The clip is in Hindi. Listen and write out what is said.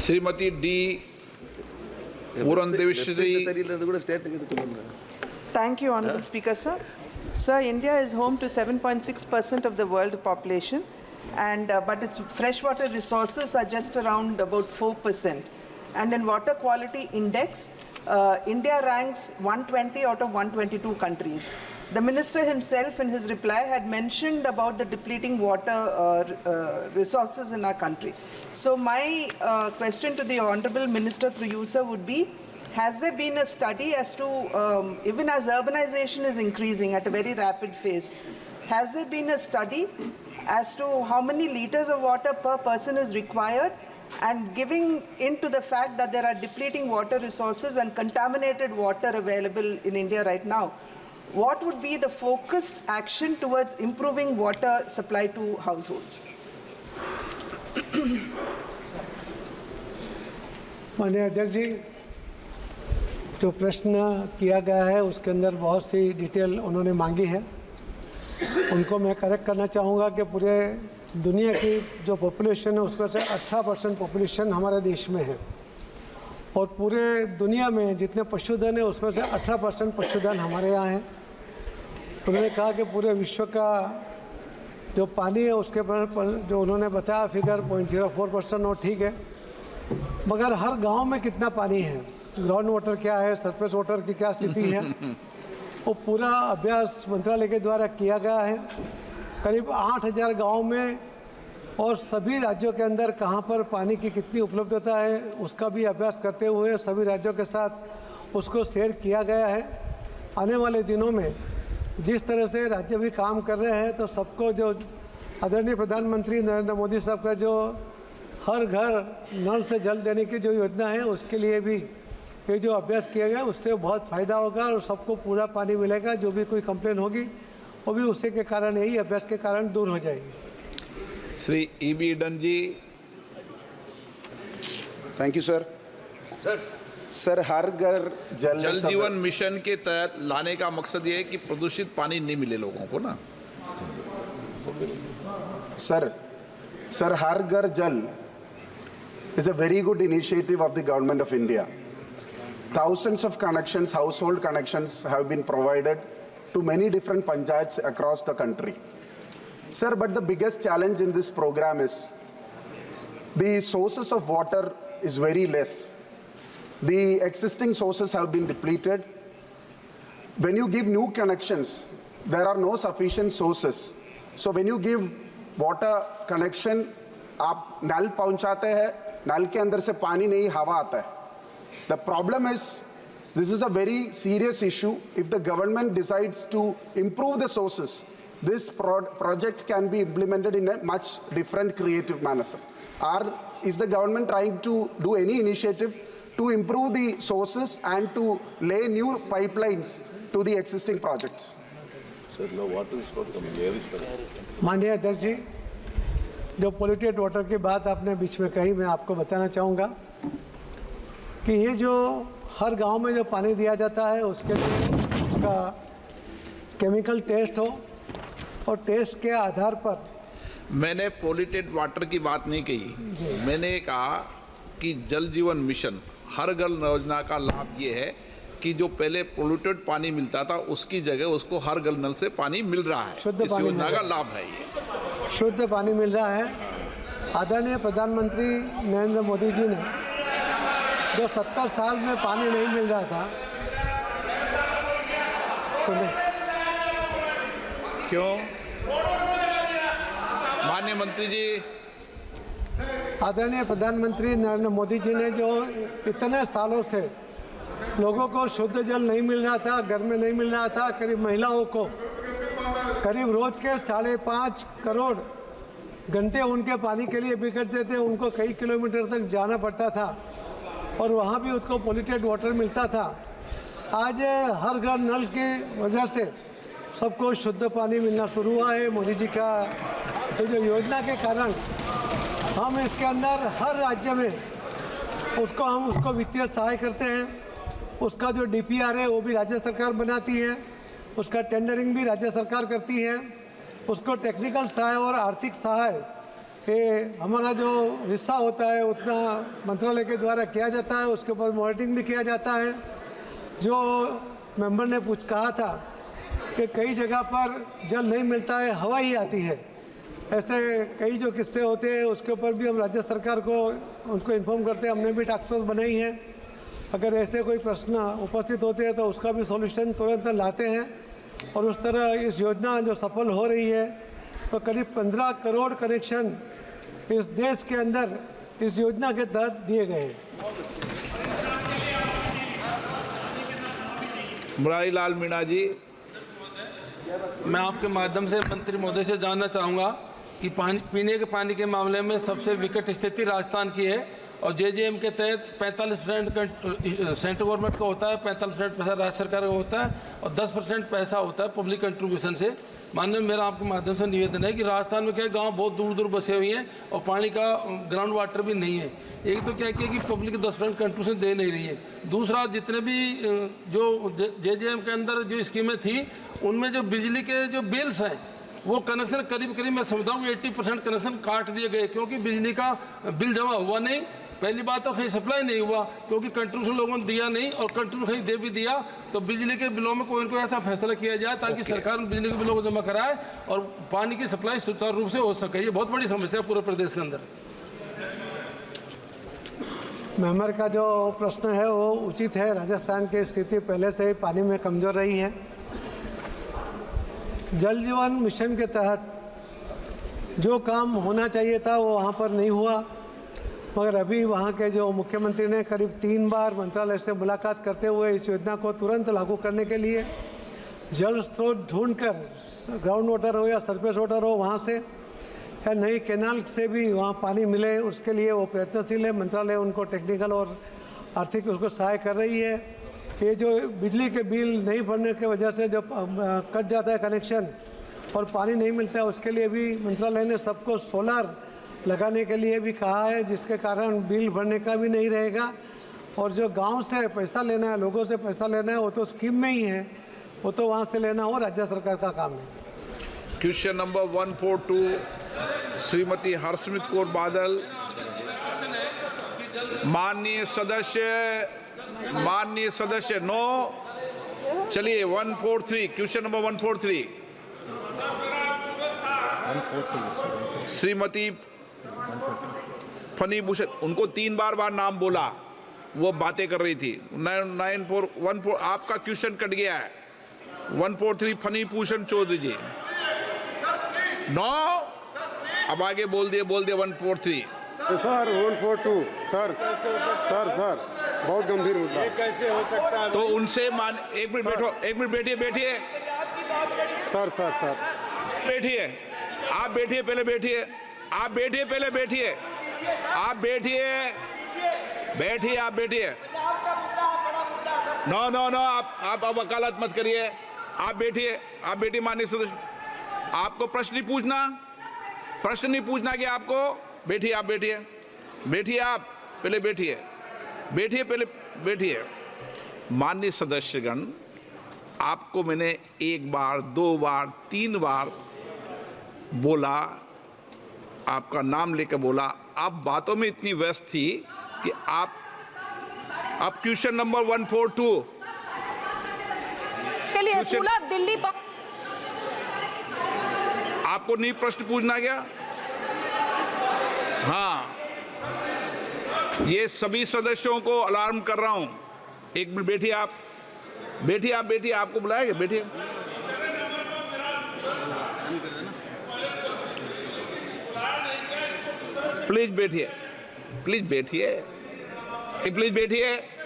Shrimati D Purandeswari. Thank you, Honorable Speaker, sir. Sir, India is home to 7.6% of the world population, and but its freshwater resources are just around about 4%. And in water quality index, India ranks 120 out of 122 countries. The minister himself in his reply had mentioned about the depleting water resources in our country. So my question to the Honorable Minister through you, sir, would be, has there been a study as to, even as urbanization is increasing at a very rapid pace, has there been a study as to how many liters of water per person is required, and giving into the fact that there are depleting water resources and contaminated water available in India right now, what would be the focused action towards improving water supply to households? माननीय अध्यक्ष जी, जो प्रश्न किया गया है उसके अंदर बहुत सी डिटेल उन्होंने मांगी है, उनको मैं करेक्ट करना चाहूँगा कि पूरे दुनिया की जो पॉपुलेशन है उसमें से 18% पॉपुलेशन हमारे देश में है, और पूरे दुनिया में जितने पशुधन है उसमें से 18% पशुधन हमारे यहाँ है। उन्होंने कहा कि पूरे विश्व का जो पानी है उसके पर जो उन्होंने बताया फिगर 0.04%, और ठीक है, मगर हर गांव में कितना पानी है, ग्राउंड वाटर क्या है, सरफेस वाटर की क्या स्थिति है, वो पूरा अभ्यास मंत्रालय के द्वारा किया गया है। करीब 8000 गाँव में और सभी राज्यों के अंदर कहाँ पर पानी की कितनी उपलब्धता है उसका भी अभ्यास करते हुए सभी राज्यों के साथ उसको शेयर किया गया है। आने वाले दिनों में जिस तरह से राज्य भी काम कर रहे हैं, तो सबको जो आदरणीय प्रधानमंत्री नरेंद्र मोदी साहब का जो हर घर नल से जल देने की जो योजना है, उसके लिए भी ये जो अभ्यास किया गया उससे बहुत फ़ायदा होगा और सबको पूरा पानी मिलेगा। जो भी कोई कंप्लेन होगी वो भी उसी के कारण, यही अभ्यास के कारण दूर हो जाएगी। Shri E.B. Dunn ji. Thank you sir. Sir, हर घर जल जीवन मिशन के तहत लाने का मकसद ये है कि प्रदूषित पानी नहीं मिले लोगों को ना. सर हर घर जल is a very good initiative of the government of India. Thousands of connections, household connections have been provided to many different panchayats across the country. Sir, but the biggest challenge in this program is the sources of water is very less. The existing sources have been depleted. When you give new connections, there are no sufficient sources. So when you give water connection, आप नल पहुंचाते हैं, नल के अंदर से पानी नहीं, हवा आता है. The problem is, this is a very serious issue. If the government decides to improve the sources, this project can be implemented in a much different creative manner. Is the government trying to do any initiative to improve the sources and to lay new pipelines to the existing projects? माननीय अध्यक्ष जी, जो पोल्यूटेड वाटर की बात आपने बीच में कही, मैं आपको बताना चाहूँगा कि ये जो हर गांव में जो पानी दिया जाता है उसके लिए उसका केमिकल टेस्ट हो, और टेस्ट के आधार पर मैंने पोल्यूटेड वाटर की बात नहीं कही. मैंने कहा कि जल जीवन मिशन हर घर योजना का लाभ ये है कि जो पहले पोल्यूटेड पानी मिलता था उसकी जगह उसको हर घर नल से पानी मिल रहा है. शुद्ध इस पानी योजना का लाभ है ये. शुद्ध पानी मिल रहा है. आदरणीय प्रधानमंत्री नरेंद्र मोदी जी ने जो 70 साल में पानी नहीं मिल रहा था, सुने क्यों माननीय मंत्री जी, आदरणीय प्रधानमंत्री नरेंद्र मोदी जी ने जो इतने सालों से लोगों को शुद्ध जल नहीं मिल रहा था, घर में नहीं मिल रहा था, करीब महिलाओं को करीब रोज के 5.5 करोड़ घंटे उनके पानी के लिए बिगड़ते थे, उनको कई किलोमीटर तक जाना पड़ता था और वहाँ भी उसको पोल्यूटेड वाटर मिलता था। आज हर घर नल की वजह से सबको शुद्ध पानी मिलना शुरू हुआ है। मोदी जी का जो योजना के कारण हम इसके अंदर हर राज्य में उसको वित्तीय सहाय करते हैं। उसका जो DPR है वो भी राज्य सरकार बनाती है, उसका टेंडरिंग भी राज्य सरकार करती है, उसको टेक्निकल सहाय और आर्थिक सहाय ये हमारा जो हिस्सा होता है उतना मंत्रालय के द्वारा किया जाता है, उसके ऊपर मॉनिटरिंग भी किया जाता है। जो मेंबर ने कहा था कि कई जगह पर जल नहीं मिलता है, हवा ही आती है, ऐसे कई जो किस्से होते हैं उसके ऊपर भी हम राज्य सरकार को उनको इन्फॉर्म करते हैं। हमने भी टास्क फोर्स बनाई है, अगर ऐसे कोई प्रश्न उपस्थित होते हैं तो उसका भी सॉल्यूशन तुरंत लाते हैं। और उस तरह इस योजना जो सफल हो रही है तो करीब 15 करोड़ कनेक्शन इस देश के अंदर इस योजना के तहत दिए गए हैं। मुरारी लाल मीणा जी। मैं आपके माध्यम से मंत्री महोदय से जानना चाहूँगा कि पीने के पानी के मामले में सबसे विकट स्थिति राजस्थान की है और जेजेएम के तहत 45% सेंट्रल गवर्नमेंट का होता है, 45% पैसा राज्य सरकार का होता है और 10% पैसा होता है पब्लिक कंट्रीब्यूशन से। माननीय, मेरा आपके माध्यम से निवेदन है कि राजस्थान में क्या गांव बहुत दूर दूर बसे हुए हैं और पानी का ग्राउंड वाटर भी नहीं है। एक तो क्या किया कि पब्लिक 10% कंट्रीब्यूशन दे नहीं रही है। दूसरा, जितने भी जो जेजेएम के अंदर जो स्कीमें थी उनमें जो बिजली के जो बिल्स हैं वो कनेक्शन करीब मैं समझता हूँ 80% कनेक्शन काट दिए गए, क्योंकि बिजली का बिल जमा हुआ नहीं। पहली बात तो कहीं सप्लाई नहीं हुआ क्योंकि कंट्रीब्यूशन लोगों ने दिया नहीं, और कंट्रीब्यूशन कहीं दे भी दिया तो बिजली के बिलों में कोई ना कोई ऐसा फैसला किया जाए ताकि सरकार बिजली के बिलों को जमा कराए और पानी की सप्लाई सुचारू रूप से हो सके। ये बहुत बड़ी समस्या है पूरे प्रदेश के अंदर। मेंबर का जो प्रश्न है वो उचित है। राजस्थान की स्थिति पहले से ही पानी में कमज़ोर रही है। जल जीवन मिशन के तहत जो काम होना चाहिए था वो वहाँ पर नहीं हुआ, मगर अभी वहाँ के जो मुख्यमंत्री ने करीब 3 बार मंत्रालय से मुलाकात करते हुए इस योजना को तुरंत लागू करने के लिए जल स्रोत ढूंढकर, ग्राउंड वाटर हो या सरफेस वाटर हो, वहाँ से या नई कैनाल से भी वहाँ पानी मिले, उसके लिए वो प्रयत्नशील है। मंत्रालय उनको टेक्निकल और आर्थिक उसको सहाय कर रही है। ये जो बिजली के बिल नहीं भरने की वजह से जो कट जाता है कनेक्शन और पानी नहीं मिलता है, उसके लिए भी मंत्रालय ने सबको सोलर लगाने के लिए भी कहा है, जिसके कारण बिल भरने का भी नहीं रहेगा। और जो गांव से पैसा लेना है, लोगों से पैसा लेना है, वो तो स्कीम में ही है, वो तो वहाँ से लेना हो राज्य सरकार का काम है। Question number 142 Shrimati Harsimrat Kaur Badal. माननीय सदस्य नो। चलिए 143, question number 143 Shrimati funny Bhushan. उनको 3 बार नाम बोला, वो बातें कर रही थी। 9414 आपका क्वेश्चन कट गया है। 143 फनी भूषण चौधरी जी। नो, अब आगे बोल दिए 143। सर 142 सर बहुत गंभीर मुद्दा। कैसे हो सकता है? तो उनसे मान, एक मिनट बैठो, एक मिनट बैठिए सर बैठिए, आप बैठिए, पहले बैठिए, आप बैठिए, पहले बैठिए, आप बैठिए। नो, आप वकालत मत करिए, आप बैठिए माननीय सदस्य। आपको प्रश्न नहीं पूछना कि आपको बैठिए, आप बैठिए, आप पहले बैठिए। माननीय सदस्यगण, आपको मैंने 1 बार, 2 बार, 3 बार बोला, आपका नाम लेकर बोला। आप बातों में इतनी व्यस्त थी कि आप क्वेश्चन नंबर 142 के लिए पूरा दिल्ली आपको नहीं प्रश्न पूछना क्या? हाँ, ये सभी सदस्यों को अलार्म कर रहा हूं। एक मिनट बैठिए, आप बैठिए, आपको बुलाएंगे, बैठिए। प्लीज बैठिए।